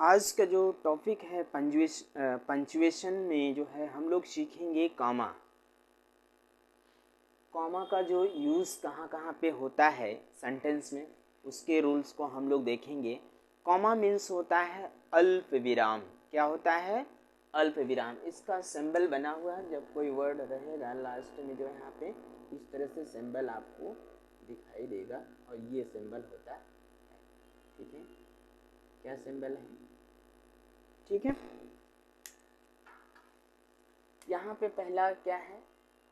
आज का जो टॉपिक है पंचुएशन में जो है हम लोग सीखेंगे कॉमा। कॉमा का जो यूज़ कहाँ कहाँ पे होता है सेंटेंस में, उसके रूल्स को हम लोग देखेंगे। कॉमा मीन्स होता है अल्प विराम। क्या होता है? अल्प विराम। इसका सिंबल बना हुआ है, जब कोई वर्ड रहेगा लास्ट में जो है यहाँ पे इस तरह से सिंबल आपको दिखाई देगा और ये सिंबल होता है। ठीक है, क्या सिंबल है? ठीक है, यहाँ पे पहला क्या है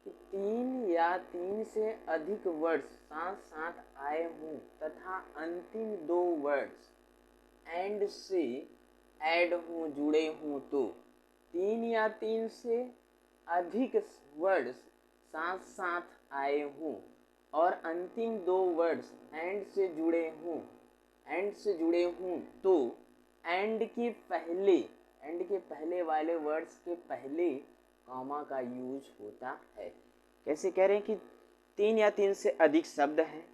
कि 3 या 3 से अधिक वर्ड्स साथ साथ आए हों तथा अंतिम 2 वर्ड्स एंड से ऐड हों, जुड़े हों तो 3 या 3 से अधिक वर्ड्स साथ साथ आए हों और अंतिम 2 वर्ड्स एंड से जुड़े हों तो एंड के पहले वाले वर्ड्स के पहले कॉमा का यूज होता है। कैसे कह रहे हैं कि 3 या 3 से अधिक शब्द हैं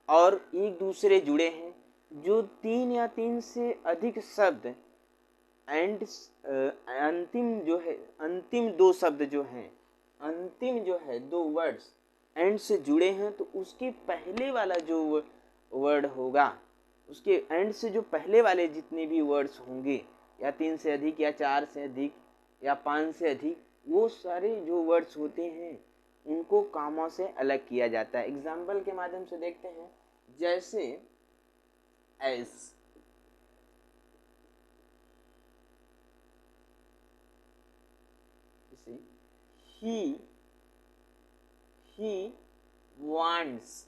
और एक दूसरे जुड़े हैं। जो 3 या 3 से अधिक शब्द एंड अंतिम 2 शब्द जो हैं, अंतिम जो है 2 वर्ड्स एंड से जुड़े हैं तो उसके पहले वाला जो वर्ड होगा, उसके एंड से जो पहले वाले जितने भी वर्ड्स होंगे, या 3 से अधिक या 4 से अधिक या 5 से अधिक, वो सारे जो वर्ड्स होते हैं उनको कॉमा से अलग किया जाता है। एग्जाम्पल के माध्यम से देखते हैं, जैसे एस, ही wants,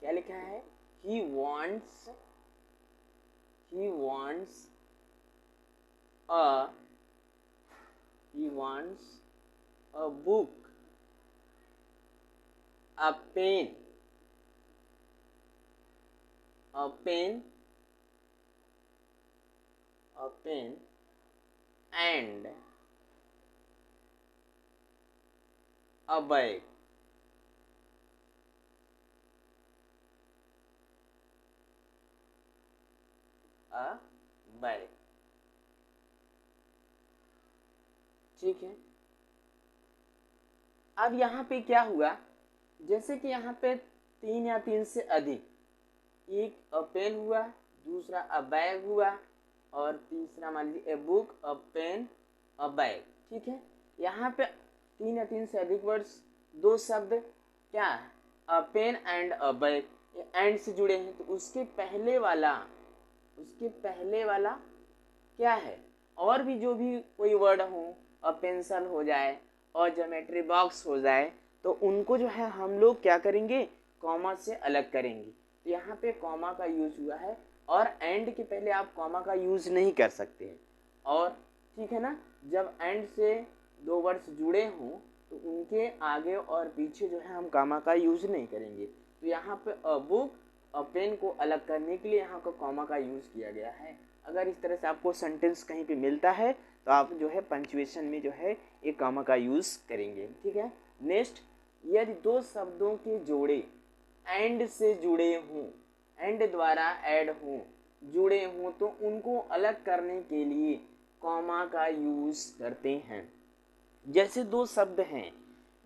क्या लिखा है? he wants a book, a pen and a bag। ठीक है, अब यहाँ पे क्या हुआ, जैसे कि यहाँ पे 3 या 3 से अधिक, एक अ पेन हुआ, दूसरा अ बैग हुआ और तीसरा मान लीजिए a book, a pen, a bag. ठीक है, यहाँ पे 3 या 3 से अधिक वर्ड्स, 2 शब्द क्या है, a pen and a bag, and से जुड़े हैं तो उसके पहले वाला क्या है, और भी जो भी कोई वर्ड हो, अ पेंसिल हो जाए और ज्योमेट्री बॉक्स हो जाए, तो उनको जो है हम लोग क्या करेंगे, कॉमा से अलग करेंगे। तो यहाँ पे कॉमा का यूज हुआ है और एंड के पहले आप कॉमा का यूज नहीं कर सकते हैं। और ठीक है ना, जब एंड से 2 वर्ड्स जुड़े हों तो उनके आगे और पीछे जो है हम कॉमा का यूज नहीं करेंगे। तो यहाँ पे अ बुक, अ पेन को अलग करने के लिए यहाँ पर कॉमा का यूज किया गया है। अगर इस तरह से आपको सेंटेंस कहीं पे मिलता है तो आप जो है पंक्चुएशन में जो है एक कॉमा का यूज करेंगे। ठीक है, नेक्स्ट, यदि 2 शब्दों के जोड़े एंड से जुड़े हों, एंड द्वारा ऐड हों, जुड़े हों तो उनको अलग करने के लिए कॉमा का यूज करते हैं। जैसे 2 शब्द हैं,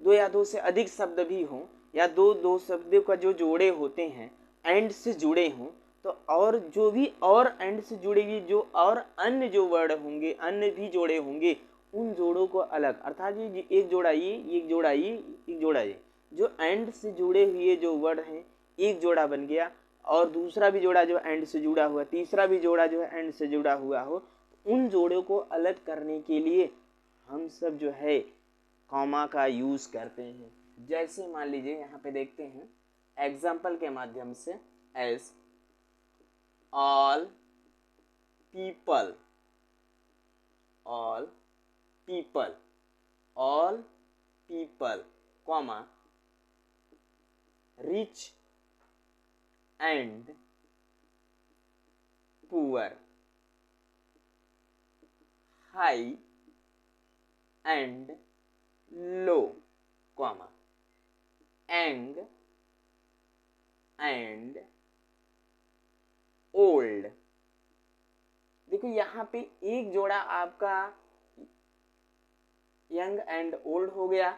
2 या 2 से अधिक शब्द भी हों या दो शब्दों का जो जोड़े होते हैं एंड से जुड़े हों, तो और जो भी और एंड से जुड़े हुए जो और अन्य जो वर्ड होंगे, अन्य भी जोड़े होंगे, उन जोड़ों को अलग, अर्थात ये एक जोड़ा ये, एक जोड़ा ये, एक जोड़ा ये, जो एंड से जुड़े हुए जो वर्ड हैं एक जोड़ा बन गया और दूसरा भी जोड़ा जो एंड से जुड़ा हुआ, तीसरा भी जोड़ा जो है एंड से जुड़ा हुआ हो, उन जोड़ों को अलग करने के लिए हम सब जो है कॉमा का यूज करते हैं। जैसे मान लीजिए यहाँ पे देखते हैं एग्जाम्पल के माध्यम से, S all people, all people, comma, rich and poor, high and low, comma, young and old, देखो यहाँ पे एक जोड़ा आपका यंग एंड ओल्ड हो गया,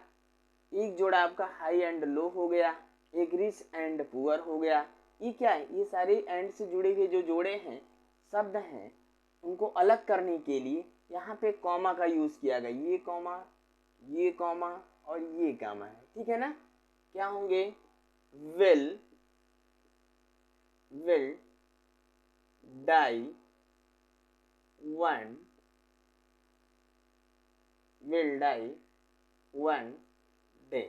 एक जोड़ा आपका हाई एंड लो हो गया, एक रिच एंड पुअर हो गया। ये क्या है, ये सारे एंड से जुड़े हुए जो जोड़े हैं, शब्द हैं, उनको अलग करने के लिए यहाँ पे कॉमा का यूज किया गया। ये कॉमा और ये कॉमा है, ठीक है ना। क्या होंगे, will die one, will die one day.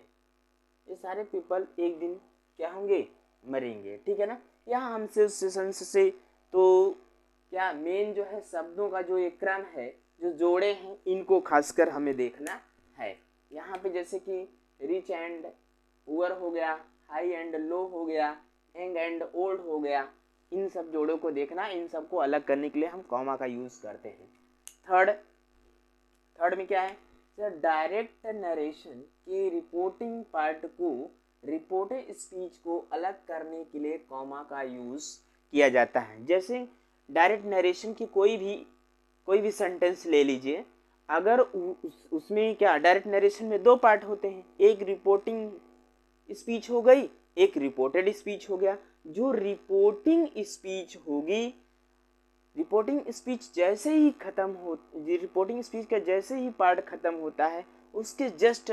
ये सारे पीपल एक दिन क्या होंगे, मरेंगे, ठीक है ना। यहाँ हमसे उस सेशन से तो क्या मेन जो है शब्दों का जो एक क्रम है, जो जोड़े हैं, इनको खासकर हमें देखना है। यहाँ पे जैसे कि रिच एंड पुअर हो गया, हाई एंड लो हो गया, यंग एंड ओल्ड हो गया, इन सब जोड़ों को देखना, इन सबको अलग करने के लिए हम कॉमा का यूज करते हैं। थर्ड में क्या है सर, डायरेक्ट नरेशन के रिपोर्टिंग पार्ट को, रिपोर्टेड स्पीच को अलग करने के लिए कॉमा का यूज किया जाता है। जैसे डायरेक्ट नरेशन की कोई भी सेंटेंस ले लीजिए, अगर उसमें क्या डायरेक्ट नरेशन में दो पार्ट होते हैं, एक रिपोर्टिंग स्पीच हो गई, एक रिपोर्टेड स्पीच हो गया। जो रिपोर्टिंग स्पीच होगी, रिपोर्टिंग स्पीच जैसे ही खत्म हो, रिपोर्टिंग स्पीच का जैसे ही पार्ट खत्म होता है, उसके जस्ट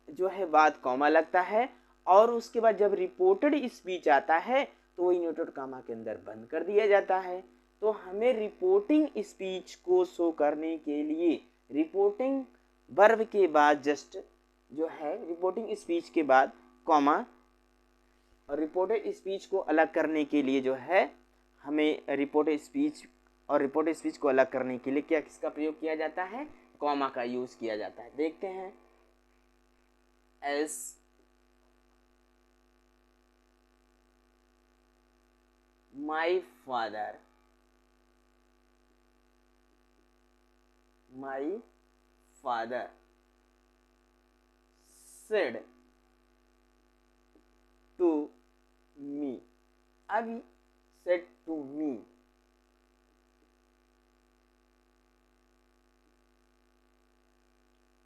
जो है बाद कॉमा लगता है, और उसके बाद जब रिपोर्टेड स्पीच आता है तो वो इन्वर्टेड कॉमा के अंदर बंद कर दिया जाता है। तो हमें रिपोर्टिंग स्पीच को शो करने के लिए रिपोर्टिंग वर्ब के बाद जस्ट जो है रिपोर्टिंग स्पीच के बाद कॉमा, और रिपोर्टेड स्पीच को अलग करने के लिए जो है हमें रिपोर्टेड स्पीच को अलग करने के लिए क्या किसका प्रयोग किया जाता है, कॉमा का यूज किया जाता है। देखते हैं, as my father said to me. अभी said to me,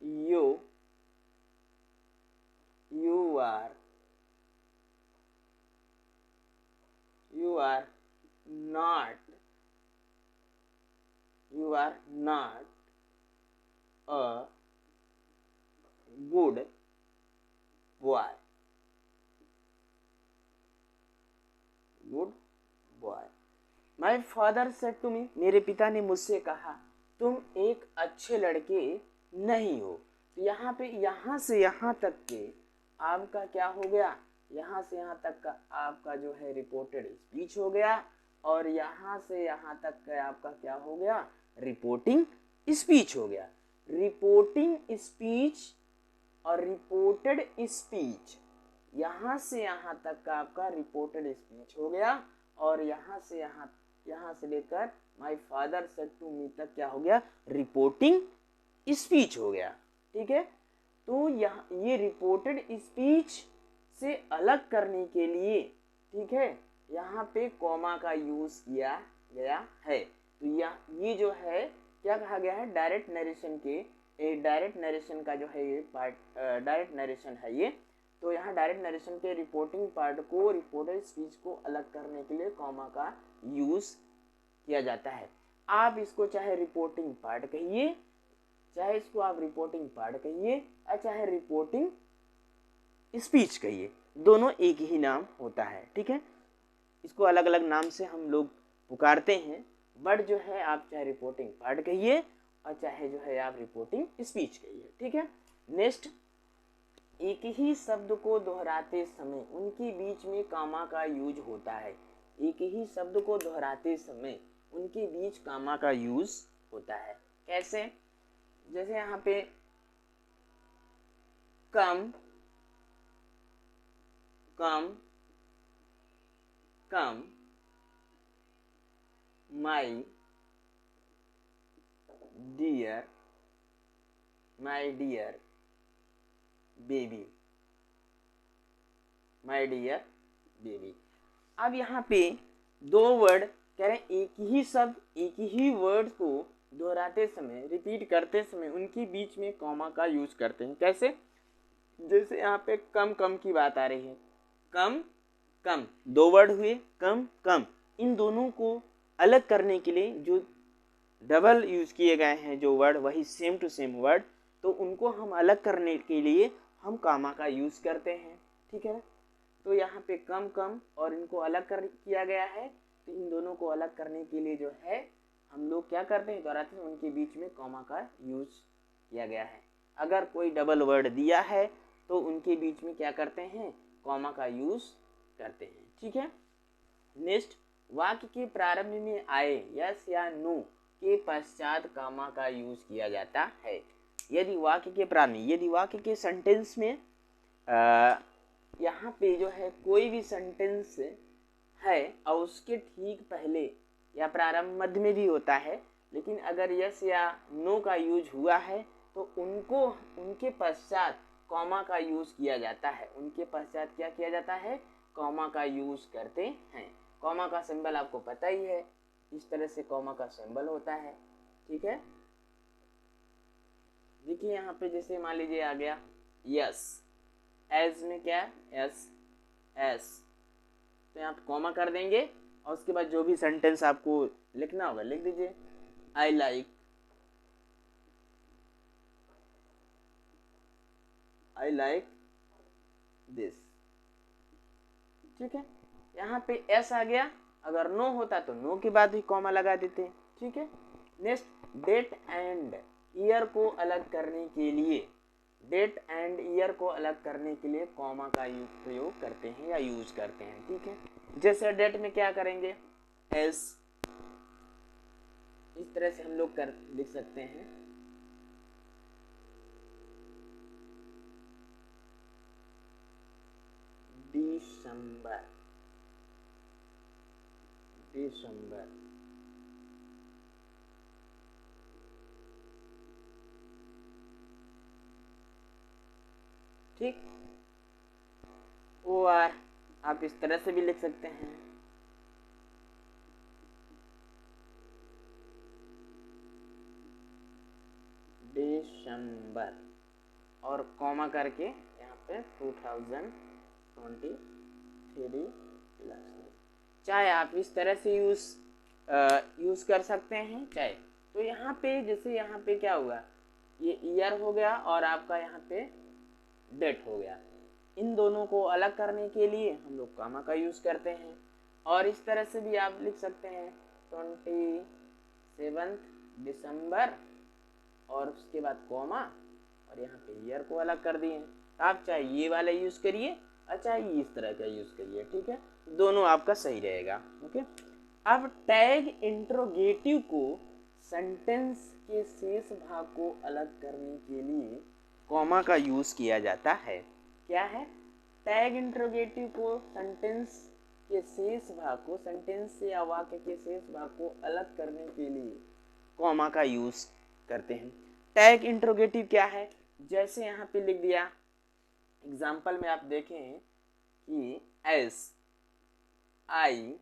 you are not a good boy, my father said to me, मेरे पिता ने मुझसे कहा तुम एक अच्छे लड़के नहीं हो। तो यहाँ पे यहाँ से यहाँ तक के आपका क्या हो गया, यहाँ से यहाँ तक का आपका जो है रिपोर्टेड स्पीच हो गया, और यहाँ से यहाँ तक का आपका क्या हो गया, रिपोर्टिंग स्पीच हो गया। रिपोर्टिंग स्पीच और रिपोर्टेड स्पीच, यहाँ से यहाँ तक का आपका रिपोर्टेड स्पीच हो गया, और यहाँ से लेकर my father said to me तक क्या हो गया, रिपोर्टिंग स्पीच हो गया, ठीक है। तो यहाँ ये रिपोर्टेड स्पीच से अलग करने के लिए, ठीक है, यहाँ पे कॉमा का यूज किया गया है। तो ये जो है क्या कहा गया है, डायरेक्ट नरेशन के, डायरेक्ट नरेशन का जो है ये पार्ट, डायरेक्ट नरेशन है ये। तो यहाँ डायरेक्ट नरेशन के रिपोर्टिंग पार्ट को, रिपोर्टेड स्पीच को अलग करने के लिए कॉमा का यूज किया जाता है। आप इसको चाहे रिपोर्टिंग पार्ट कहिए, चाहे इसको आप रिपोर्टिंग पार्ट कहिए, और चाहे रिपोर्टिंग स्पीच कहिए, दोनों एक ही नाम होता है, ठीक है। इसको अलग अलग नाम से हम लोग पुकारते हैं, बट जो है आप चाहे रिपोर्टिंग पार्ट कहिए और चाहे जो है आप रिपोर्टिंग स्पीच कहिए, ठीक है। नेक्स्ट, एक ही शब्द को दोहराते समय उनके बीच में कॉमा का यूज होता है। एक ही शब्द को दोहराते समय उनके बीच कॉमा का यूज होता है। कैसे, जैसे यहाँ पे कम माई डियर बेबी, अब यहाँ पे दो वर्ड कह रहे हैं एक ही शब्द एक ही वर्ड को दोहराते समय रिपीट करते समय उनके बीच में कॉमा का यूज करते हैं। कैसे? जैसे यहाँ पे कम कम की बात आ रही है, कम कम, दो वर्ड हुए कम कम, इन दोनों को अलग करने के लिए जो डबल यूज किए गए हैं जो वर्ड, वही सेम टू सेम वर्ड, तो उनको हम अलग करने के लिए हम कामा का यूज करते हैं। ठीक है, तो यहाँ पे कम कम और इनको अलग कर किया गया है, तो इन दोनों को अलग करने के लिए जो है हम लोग क्या करते हैं, दोहराते हैं, उनके बीच में कॉमा का यूज किया गया है। अगर कोई डबल वर्ड दिया है तो उनके बीच में क्या करते हैं, कॉमा का यूज करते हैं। ठीक है, नेक्स्ट, वाक्य के प्रारंभ में आए यस या नो के पश्चात कॉमा का यूज किया जाता है। यदि वाक्य के प्रारंभ, यदि वाक्य के सेंटेंस में यहाँ पे जो है कोई भी सेंटेंस है और उसके ठीक पहले या प्रारंभ मध्य में भी होता है, लेकिन अगर यस या नो का यूज हुआ है तो उनको उनके पश्चात कॉमा का यूज किया जाता है। उनके पश्चात क्या किया जाता है, कॉमा का यूज करते हैं। कॉमा का सिंबल आपको पता ही है, इस तरह से कॉमा का सिंबल होता है। ठीक है, देखिए यहाँ पे जैसे मान लीजिए आ गया यस, एज में क्या है एस एस, तो यहाँ पे कॉमा कर देंगे और उसके बाद जो भी सेंटेंस आपको लिखना होगा लिख दीजिए। I like this. ठीक है, यहाँ पे एस आ गया, अगर नो होता तो नो के बाद भी कॉमा लगा देते। ठीक है, नेक्स्ट, डेट एंड ईयर को अलग करने के लिए, डेट एंड ईयर को अलग करने के लिए कॉमा का प्रयोग करते हैं या यूज करते हैं। ठीक है, जैसे डेट में क्या करेंगे, एस, इस तरह से हम लोग कर लिख सकते हैं। दिसंबर, दिसंबर। ठीक, और आप इस तरह से भी लिख सकते हैं, दिसंबर, और कॉमा करके यहाँ पे 2023। चाहे आप इस तरह से यूज कर सकते हैं चाहे, तो यहाँ पे जैसे यहाँ पे क्या हुआ, ये ईयर हो गया और आपका यहाँ पे डेट हो गया। इन दोनों को अलग करने के लिए हम लोग कॉमा का यूज करते हैं। और इस तरह से भी आप लिख सकते हैं 27 दिसंबर और उसके बाद कॉमा और यहाँ पे ईयर को अलग कर दिए। आप चाहे ये वाला यूज करिए और चाहे इस तरह का यूज करिए। ठीक है, दोनों आपका सही रहेगा। ओके, अब टैग इंट्रोगेटिव को सेंटेंस के शेष भाग को अलग करने के लिए कॉमा का यूज किया जाता है। क्या है, टैग इंट्रोगेटिव को सेंटेंस के शेष भाग को, सेंटेंस या वाक्य के शेष भाग को अलग करने के लिए कॉमा का यूज करते हैं। टैग इंट्रोगेटिव क्या है, जैसे यहाँ पे लिख दिया, एग्जाम्पल में आप देखें कि S I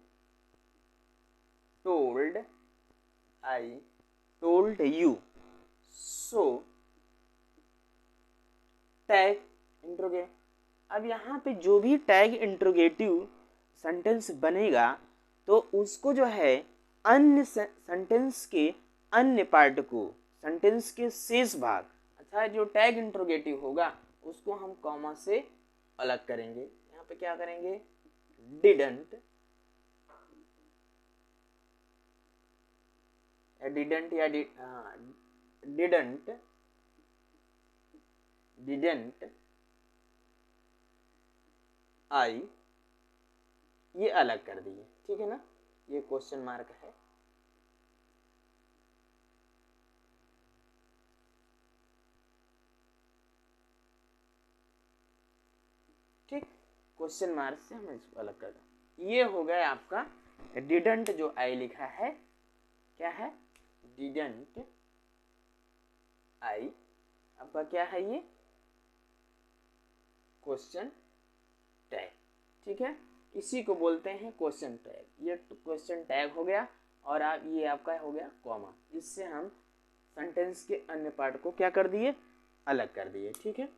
told you, so tag interrogative. अब यहाँ पे जो भी टैग इंट्रोगेटिव सेंटेंस बनेगा तो उसको जो है अन्य सेंटेंस के अन्य पार्ट को, सेंटेंस के शेष भाग, अच्छा जो टैग इंट्रोगेटिव होगा उसको हम कॉमा से अलग करेंगे। यहाँ पे क्या करेंगे, डिडंट, डिडंट या डिडंट आई, ये अलग कर दिए। ठीक है ना, ये क्वेश्चन मार्क है। ठीक, क्वेश्चन मार्क से हम इसको अलग कर दें। ये हो गया आपका डिडंट, जो आई लिखा है क्या है, डिडंट आई, आपका क्या है ये क्वेश्चन टैग। ठीक है, इसी को बोलते हैं क्वेश्चन टैग। ये क्वेश्चन टैग हो गया और आप ये आपका हो गया कॉमा। इससे हम सेंटेंस के अन्य पार्ट को क्या कर दिए, अलग कर दिए। ठीक है,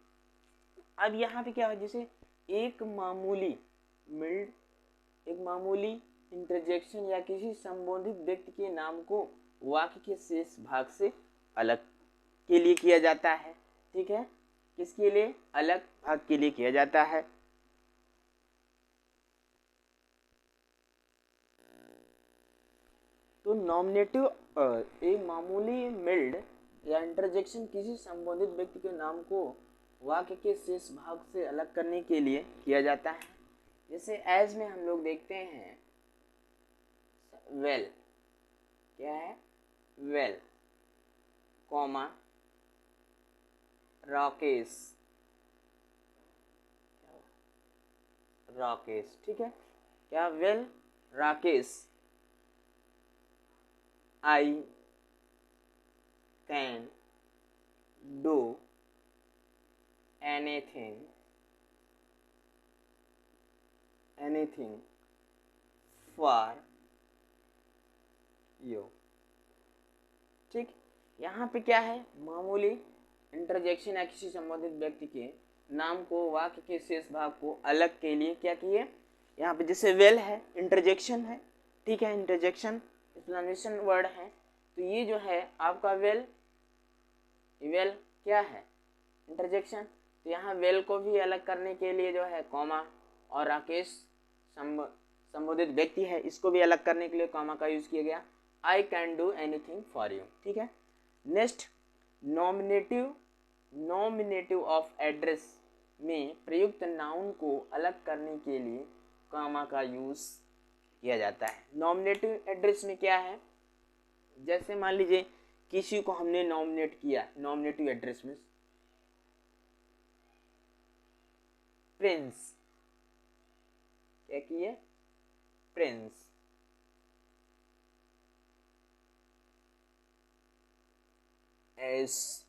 अब यहाँ पे क्या है, जैसे एक मामूली इंटरजेक्शन या किसी संबोधित व्यक्ति के नाम को वाक्य के शेष भाग से अलग के लिए किया जाता है। ठीक है, किसके लिए, अलग भाग के लिए किया जाता है। तो नॉमिनेटिव एक मामूली मिल्ड या इंटरजेक्शन किसी संबोधित व्यक्ति के नाम को वाक्य के शेष भाग से अलग करने के लिए किया जाता है। जैसे एज में हम लोग देखते हैं वेल, क्या है, वेल कॉमा राकेश, राकेश। ठीक है, क्या, well Rakesh, I can do anything for you. ठीक, यहाँ पे क्या है, मामूली इंटरजेक्शन या किसी संबंधित व्यक्ति के नाम को वाक्य के शेष भाग को अलग के लिए क्या किए, यहाँ पे जैसे वेल है, इंटरजेक्शन है। ठीक है, इंटरजेक्शन एक्सप्लेनेशन वर्ड है, तो ये जो है आपका वेल क्या है, इंटरजेक्शन। तो यहाँ वेल को भी अलग करने के लिए जो है कॉमा, और राकेश संबोधित व्यक्ति है, इसको भी अलग करने के लिए कॉमा का यूज किया गया। I can do anything for you. ठीक है, नेक्स्ट नॉमिनेटिव ऑफ एड्रेस में प्रयुक्त नाउन को अलग करने के लिए कॉमा का यूज किया जाता है। नॉमिनेटिव एड्रेस में क्या है, जैसे मान लीजिए किसी को हमने नॉमिनेट किया, नॉमिनेटिव एड्रेस में प्रिंस, क्या किए, प्रिंस। S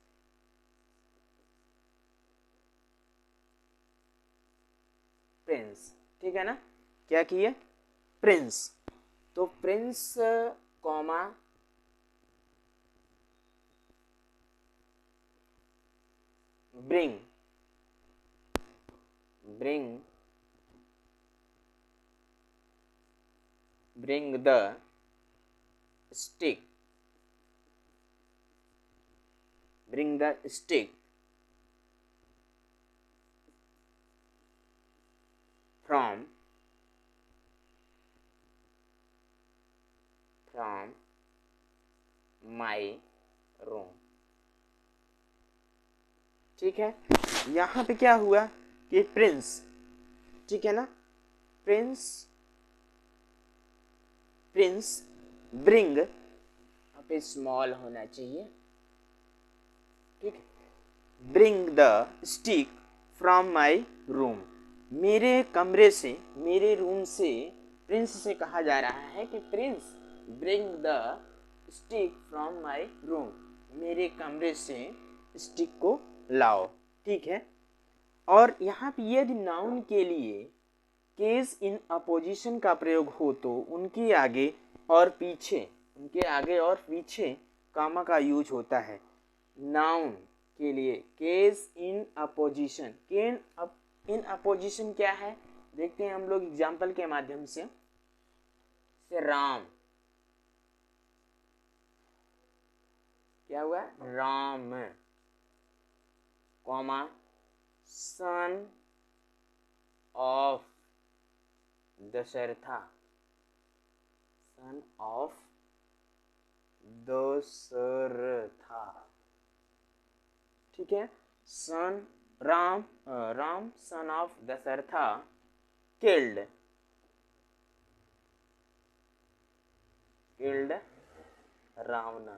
Prince. ठीक है ना, क्या किए, प्रिंस। तो Prince comma bring the stick from my room। ठीक है, यहाँ पे क्या हुआ कि प्रिंस, ठीक है ना, प्रिंस ब्रिंग, यहाँ पे स्मॉल होना चाहिए। ठीक, bring the stick from my room, मेरे कमरे से, मेरे रूम से प्रिंस से कहा जा रहा है कि Prince bring the stick from my room, मेरे कमरे से स्टिक को लाओ। ठीक है, और यहाँ पे यदि नाउन के लिए केस इन अपोजिशन का प्रयोग हो तो उनके आगे और पीछे कामा का यूज होता है। नाउन के लिए case in opposition, in opposition क्या है, देखते हैं हम लोग एग्जाम्पल के माध्यम से राम, क्या हुआ, Ram comma son of Dashratha, ठीक है, Ram son of Dashratha killed Ravan.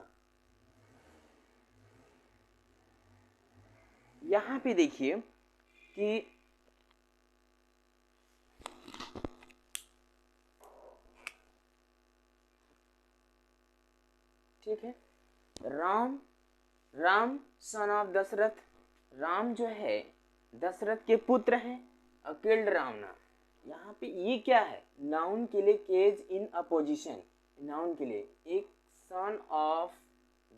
यहाँ पे देखिए कि ठीक है, राम सन ऑफ दशरथ, राम जो है दशरथ के पुत्र हैं, किल्ड रावण, यहाँ पे ये क्या है, नाउन के लिए केज इन अपोजिशन, नाउन के लिए एक सन ऑफ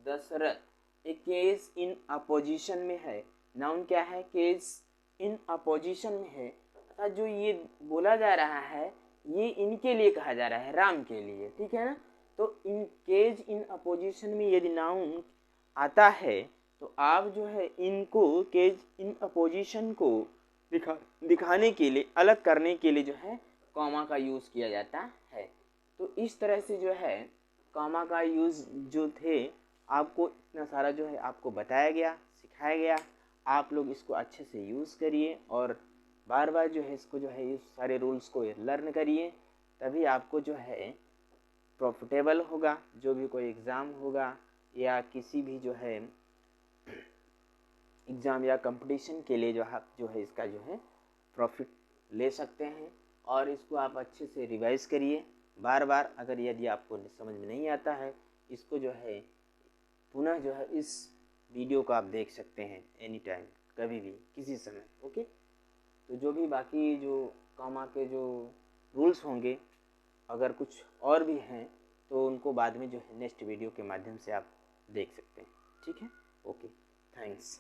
दशरथ एक केज इन अपोजिशन में है, नाउन क्या है, केज इन अपोजिशन में है, अर्थात जो ये बोला जा रहा है ये इनके लिए कहा जा रहा है, राम के लिए, ठीक है ना। तो इन केज इन अपोजिशन में यदि नाउन आता है तो आप जो है इनको केज इन अपोजिशन को दिखाने के लिए, अलग करने के लिए जो है कॉमा का यूज़ किया जाता है। तो इस तरह से जो है कॉमा का यूज़ जो थे आपको इतना सारा जो है आपको बताया गया, सिखाया गया। आप लोग इसको अच्छे से यूज़ करिए और बार बार जो है इसको जो है इस सारे रूल्स को लर्न करिए, तभी आपको जो है प्रॉफिटेबल होगा। जो भी कोई एग्ज़ाम होगा या किसी भी जो है एग्ज़ाम या कंपटीशन के लिए जो आप जो है इसका जो है प्रॉफिट ले सकते हैं। और इसको आप अच्छे से रिवाइज़ करिए बार बार। अगर यदि आपको समझ में नहीं आता है, इसको जो है पुनः जो है इस वीडियो को आप देख सकते हैं एनी टाइम, कभी भी, किसी समय, ओके। तो जो भी बाकी जो कॉमा के जो रूल्स होंगे, अगर कुछ और भी हैं तो उनको बाद में जो है नेक्स्ट वीडियो के माध्यम से आप देख सकते हैं, ठीक है, ओके, थैंक्स।